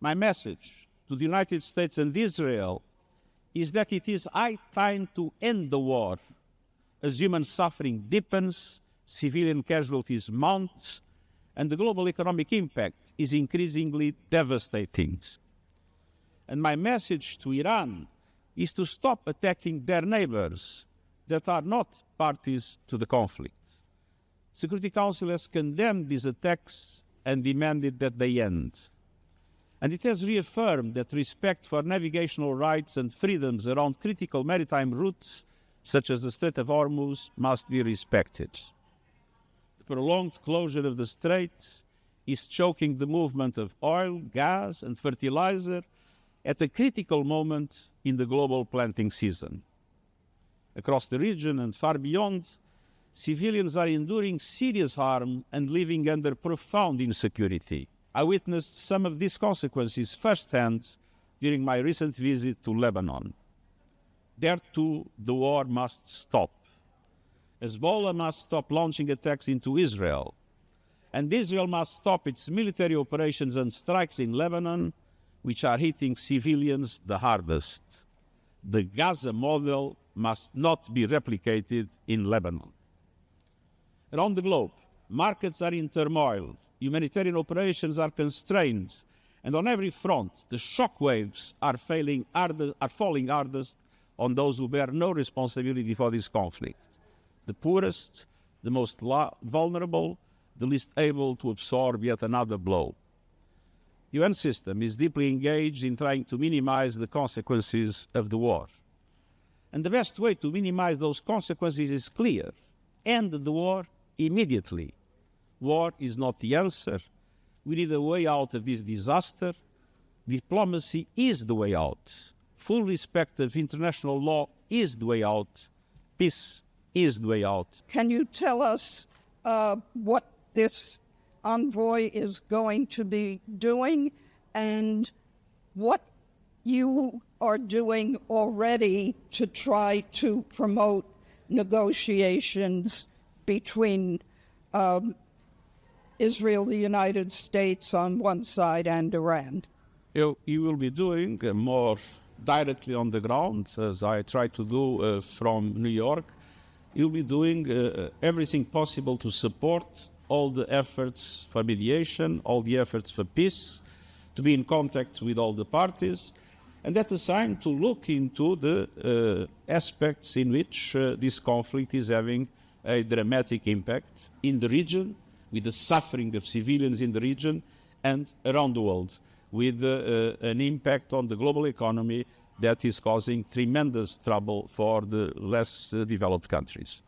My message to the United States and Israel is that it is high time to end the war as human suffering deepens, civilian casualties mount, and the global economic impact is increasingly devastating. And my message to Iran is to stop attacking their neighbors that are not parties to the conflict. Security Council has condemned these attacks and demanded that they end. And it has reaffirmed that respect for navigational rights and freedoms around critical maritime routes, such as the Strait of Hormuz, must be respected. The prolonged closure of the strait is choking the movement of oil, gas, and fertilizer at a critical moment in the global planting season. Across the region and far beyond, civilians are enduring serious harm and living under profound insecurity. I witnessed some of these consequences firsthand during my recent visit to Lebanon. There too, the war must stop. Hezbollah must stop launching attacks into Israel, and Israel must stop its military operations and strikes in Lebanon, which are hitting civilians the hardest. The Gaza model must not be replicated in Lebanon. Around the globe, markets are in turmoil, humanitarian operations are constrained, and on every front, the shockwaves are falling hardest on those who bear no responsibility for this conflict. The poorest, the most vulnerable, the least able to absorb yet another blow. The UN system is deeply engaged in trying to minimize the consequences of the war. And the best way to minimize those consequences is clear. End the war immediately. War is not the answer. We need a way out of this disaster. Diplomacy is the way out. Full respect of international law is the way out. Peace is the way out. Can you tell us what this envoy is going to be doing and what you are doing already to try to promote negotiations between Israel, the United States on one side, and Iran? You will be doing more directly on the ground, as I try to do from New York. You'll be doing everything possible to support all the efforts for mediation, all the efforts for peace, to be in contact with all the parties, and at the time to look into the aspects in which this conflict is having a dramatic impact in the region, with the suffering of civilians in the region and around the world, with an impact on the global economy that is causing tremendous trouble for the less developed countries.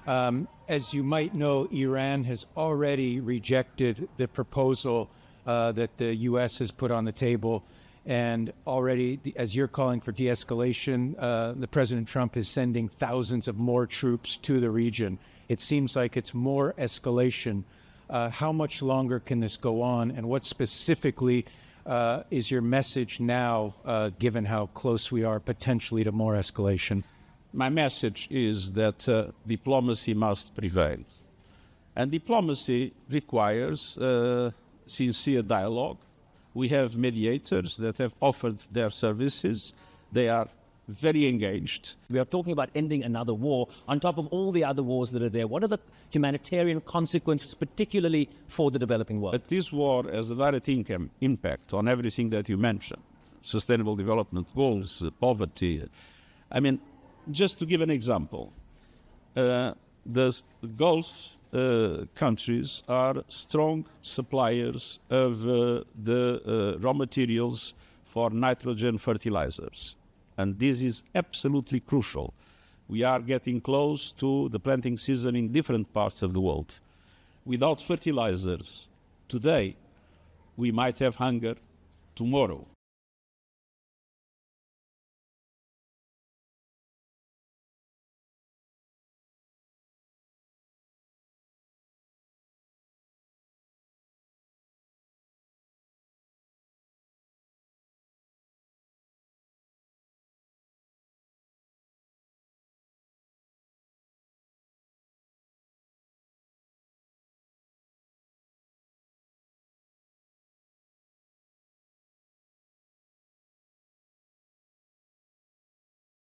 As you might know, Iran has already rejected the proposal that the U.S. has put on the table. And already, as you're calling for de-escalation, the President Trump is sending thousands of more troops to the region. It seems like it's more escalation. How much longer can this go on? And what specifically is your message now, given how close we are potentially to more escalation? My message is that diplomacy must prevail. And diplomacy requires sincere dialogue. We have mediators that have offered their services. They are very engaged. We are talking about ending another war on top of all the other wars that are there. What are the humanitarian consequences, particularly for the developing world? But this war has a direct impact on everything that you mentioned. Sustainable development goals, poverty. I mean, just to give an example, the Gulf countries are strong suppliers of the raw materials for nitrogen fertilizers. And this is absolutely crucial. We are getting close to the planting season in different parts of the world. Without fertilizers today, we might have hunger tomorrow.